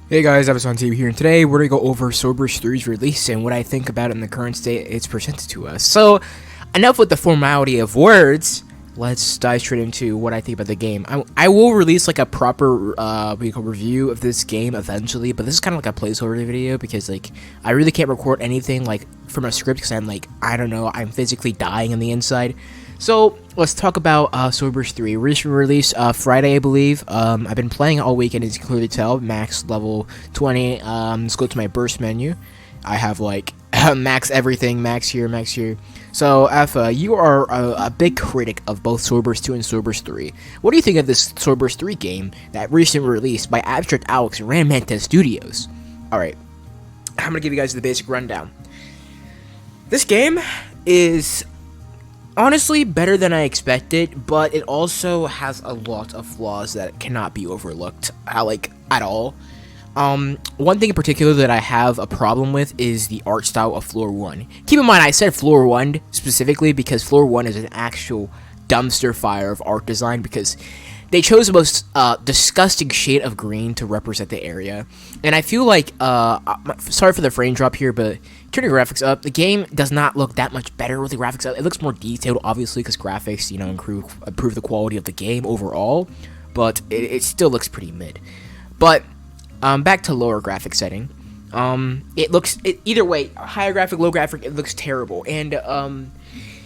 Hey guys, Episode TV here, and today we're going to go over Swordburst 3's release and what I think about it in the current state it's presented to us. So, enough with the formality of words, let's dive straight into what I think about the game. I will release like a proper review of this game eventually, but this is kind of like a placeholder video because like I really can't record anything like from a script because I'm like, I don't know, I'm physically dying on the inside. So let's talk about Swordburst 3. Recently released Friday, I believe. I've been playing all weekend, as you can clearly tell. Max level 20. Let's go to my burst menu. I have like max everything, max here, max here. So Alpha, you are a big critic of both Swordburst 2 and Swordburst 3. What do you think of this Swordburst 3 game that recently released by Abstract Alex and Ramanta Studios? Alright, I'm gonna give you guys the basic rundown. This game is honestly better than I expected, but it also has a lot of flaws that cannot be overlooked, at all. One thing in particular that I have a problem with is the art style of Floor 1. Keep in mind, I said Floor 1 specifically because Floor 1 is an actual dumpster fire of art design because they chose the most disgusting shade of green to represent the area. And I feel like, sorry for the frame drop here, but turning graphics up, the game does not look that much better with the graphics up. It looks more detailed, obviously, because graphics, you know, improve the quality of the game overall. But it still looks pretty mid. But back to lower graphic setting. Either way, higher graphic, low graphic, it looks terrible. And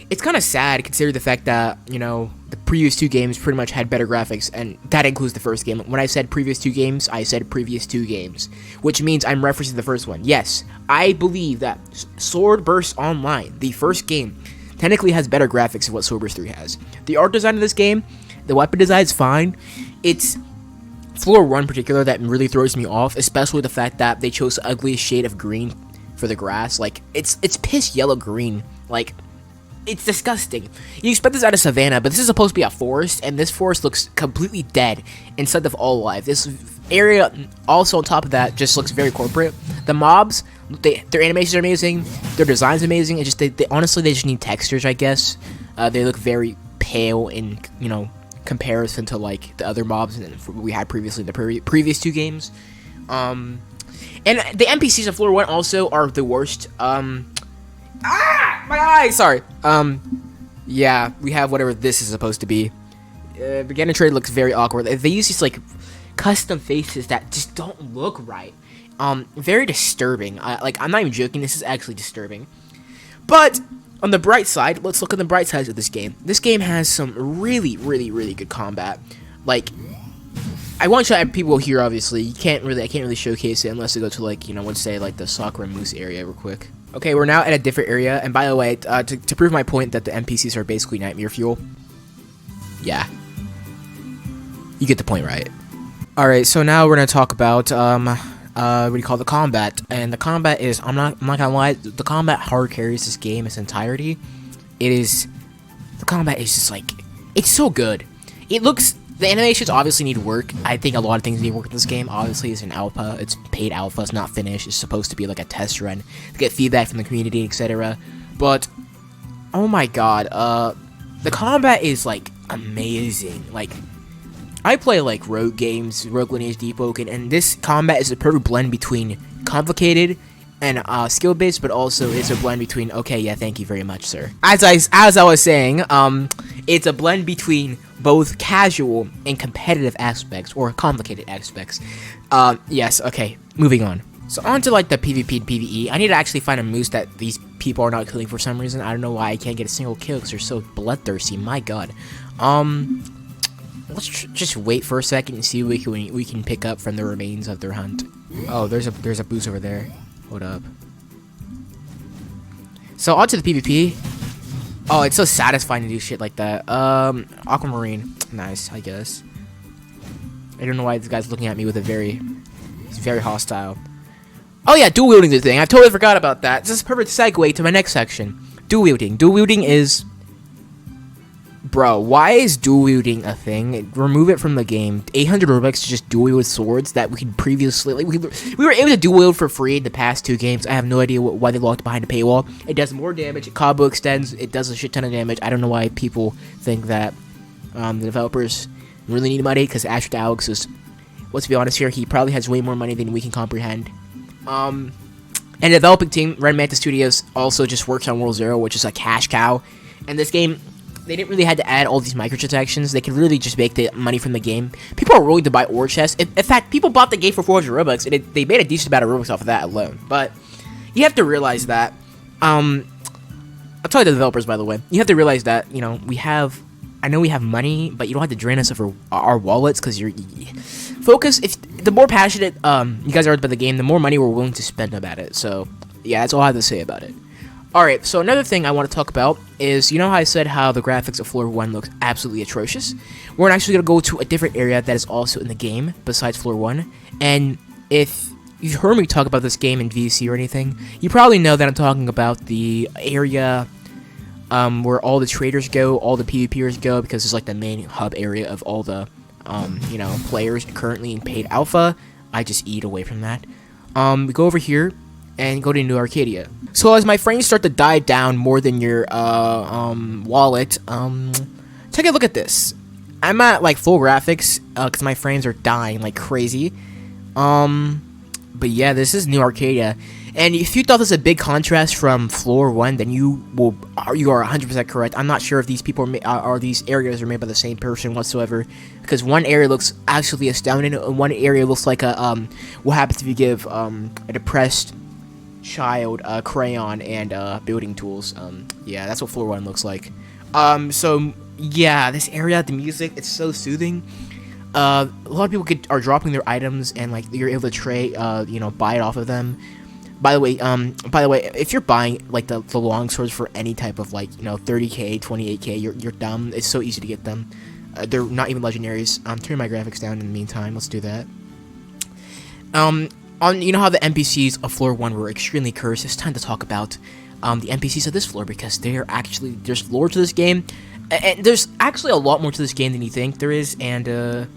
it's kind of sad considering the fact that, you know, the previous two games pretty much had better graphics, and that includes the first game. When I said previous two games, I said previous two games, which means I'm referencing the first one. Yes, I believe that Swordburst Online, the first game, technically has better graphics than what Swordburst 3 has. The art design of this game, the weapon design is fine. It's Floor 1 in particular that really throws me off, especially the fact that they chose the ugliest shade of green for the grass. Like, it's piss yellow green. Like, it's disgusting. You expect this out of Savannah, but this is supposed to be a forest, and this forest looks completely dead instead of all alive. This area, also on top of that, just looks very corporate. The mobs, their animations are amazing, their design's amazing. It's just they honestly just need textures, I guess. They look very pale in, you know, comparison to like the other mobs we had previously in the previous two games. And the NPCs of Floor 1 also are the worst. My eyes! Sorry. Yeah, we have whatever this is supposed to be. Beginner trade looks very awkward. They use these, like, custom faces that just don't look right. Very disturbing. I'm not even joking, this is actually disturbing. But, on the bright side, let's look at the bright sides of this game. This game has some really, really, really good combat. Like, I want to show people here, obviously. I can't really showcase it unless I go to, like, you know, let's say, like, the soccer and moose area real quick. Okay, we're now at a different area, and by the way, to prove my point that the NPCs are basically nightmare fuel. Yeah. You get the point, right? Alright, so now we're gonna talk about, what do you call the combat, and the combat is, I'm not gonna lie, the combat hard carries this game in its entirety. The combat is just like, it's so good. The animations obviously need work. I think a lot of things need work in this game. Obviously, it's an alpha. It's paid alpha. It's not finished. It's supposed to be like a test run to get feedback from the community, etc. But, oh my god, the combat is, like, amazing. Like, I play, like, rogue games, Rogue Lineage, Deep Oaken, and this combat is a perfect blend between complicated and skill-based, but also it's a blend between, okay, yeah, thank you very much, sir. As I was saying, it's a blend between both casual and competitive aspects, or complicated aspects. Yes, okay, moving on. So on to, like, the PvP and PvE. I need to actually find a moose that these people are not killing for some reason. I don't know why I can't get a single kill, because they're so bloodthirsty, my god. Let's just wait for a second and see what we can pick up from the remains of their hunt. Oh, there's a boost over there. Hold up. So on to the PvP. Oh, it's so satisfying to do shit like that. Aquamarine. Nice, I guess. I don't know why this guy's looking at me with he's very hostile. Oh yeah, dual wielding the thing. I totally forgot about that. This is a perfect segue to my next section. Dual wielding. Dual wielding is... Bro, why is dual wielding a thing? Remove it from the game. 800 Robux to just dual wield swords that we could previously... Like, we were able to dual wield for free in the past two games. I have no idea why they locked behind a paywall. It does more damage. It combo extends. It does a shit ton of damage. I don't know why people think that the developers really need money, because Abstract Alex is let's be honest here, he probably has way more money than we can comprehend. And the developing team, Red Manta Studios, also just works on World Zero, which is a cash cow. And this game, they didn't really have to add all these microtransactions. They could really just make the money from the game. People are willing to buy ore chests. In fact, people bought the game for 400 Robux, and they made a decent amount of Robux off of that alone. But you have to realize that, I'll tell you the developers, by the way. You have to realize that, I know we have money, but you don't have to drain us of our wallets, because focus. The more passionate you guys are about the game, the more money we're willing to spend about it. So yeah, that's all I have to say about it. Alright, so another thing I want to talk about is, how I said how the graphics of Floor 1 looks absolutely atrocious? We're actually going to go to a different area that is also in the game, besides Floor 1, and if you've heard me talk about this game in VC or anything, you probably know that I'm talking about the area where all the traders go, all the PvPers go, because it's like the main hub area of all the, players currently in paid alpha. I just eat away from that. We go over here and go to New Arcadia. So as my frames start to die down more than your wallet, take a look at this. I'm at like full graphics because my frames are dying like crazy. But yeah, this is New Arcadia, and if you thought this was a big contrast from Floor 1, then you are 100% correct. I'm not sure if these people these areas are made by the same person whatsoever, because one area looks actually astounding, and one area looks like a what happens if you give a depressed child crayon and building tools. Yeah, that's what Floor 1 looks like. So yeah, this area, the music, it's so soothing. A lot of people are dropping their items, and like you're able to trade, buy it off of them. By the way, if you're buying like the long swords for any type of 30k, 28k, you're dumb. It's so easy to get them. They're not even legendaries. Turn my graphics down in the meantime. Let's do that. How the NPCs of Floor 1 were extremely cursed. It's time to talk about the NPCs of this floor, because there's lore to this game, and there's actually a lot more to this game than you think there is. And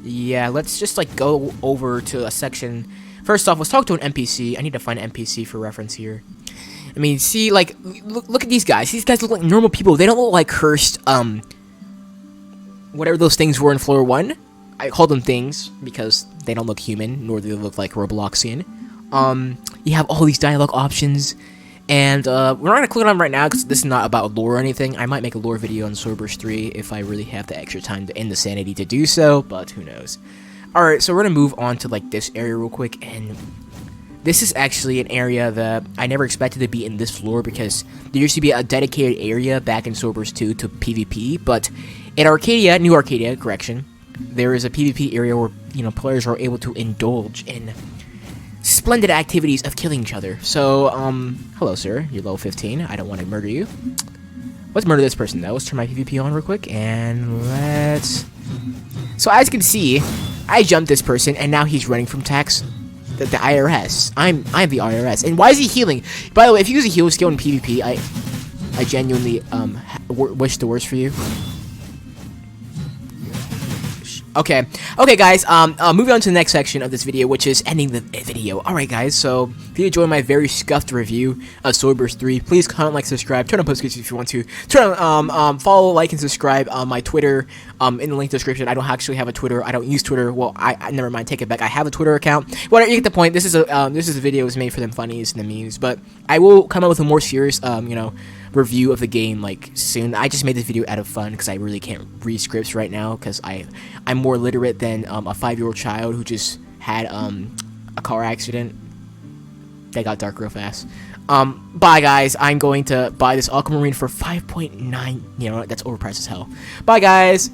yeah, let's just go over to a section. First off, let's talk to an NPC. I need to find an NPC for reference here. I mean, see, look at these guys. These guys look like normal people. They don't look like cursed, whatever those things were in Floor 1. I call them things because they don't look human, nor do they look like Robloxian. You have all these dialogue options, and we're not going to click on them right now because this is not about lore or anything. I might make a lore video on Swordburst 3 if I really have the extra time and the sanity to do so, but who knows. Alright, so we're going to move on to this area real quick, and this is actually an area that I never expected to be in this floor, because there used to be a dedicated area back in Swordburst 2 to PvP, but in Arcadia, New Arcadia, correction, there is a PvP area where, players are able to indulge in splendid activities of killing each other. So, hello sir, you're level 15, I don't want to murder you. Let's murder this person though. Let's turn my PvP on real quick, and let's... So as you can see, I jumped this person, and now he's running from tax. The IRS. I'm the IRS. And why is he healing? By the way, if you use a heal skill in PvP, I genuinely wish the worst for you. Okay, guys, moving on to the next section of this video, which is ending the video. Alright, guys, so if you enjoyed my very scuffed review of Swordburst 3, please comment, like, subscribe, turn on post notifications if you want to. Turn on, follow, like, and subscribe on my Twitter, in the link description. I don't actually have a Twitter. I don't use Twitter. Well, I never mind, take it back. I have a Twitter account. Whatever, you get the point. This is a video was made for them funnies and the memes, but I will come up with a more serious, review of the game soon. I just made this video out of fun because I really can't read scripts right now, because I'm more literate than a 5-year-old child who just had a car accident that got dark real fast. Bye guys, I'm going to buy this aquamarine for 5.9. You know what, that's overpriced as hell. Bye guys.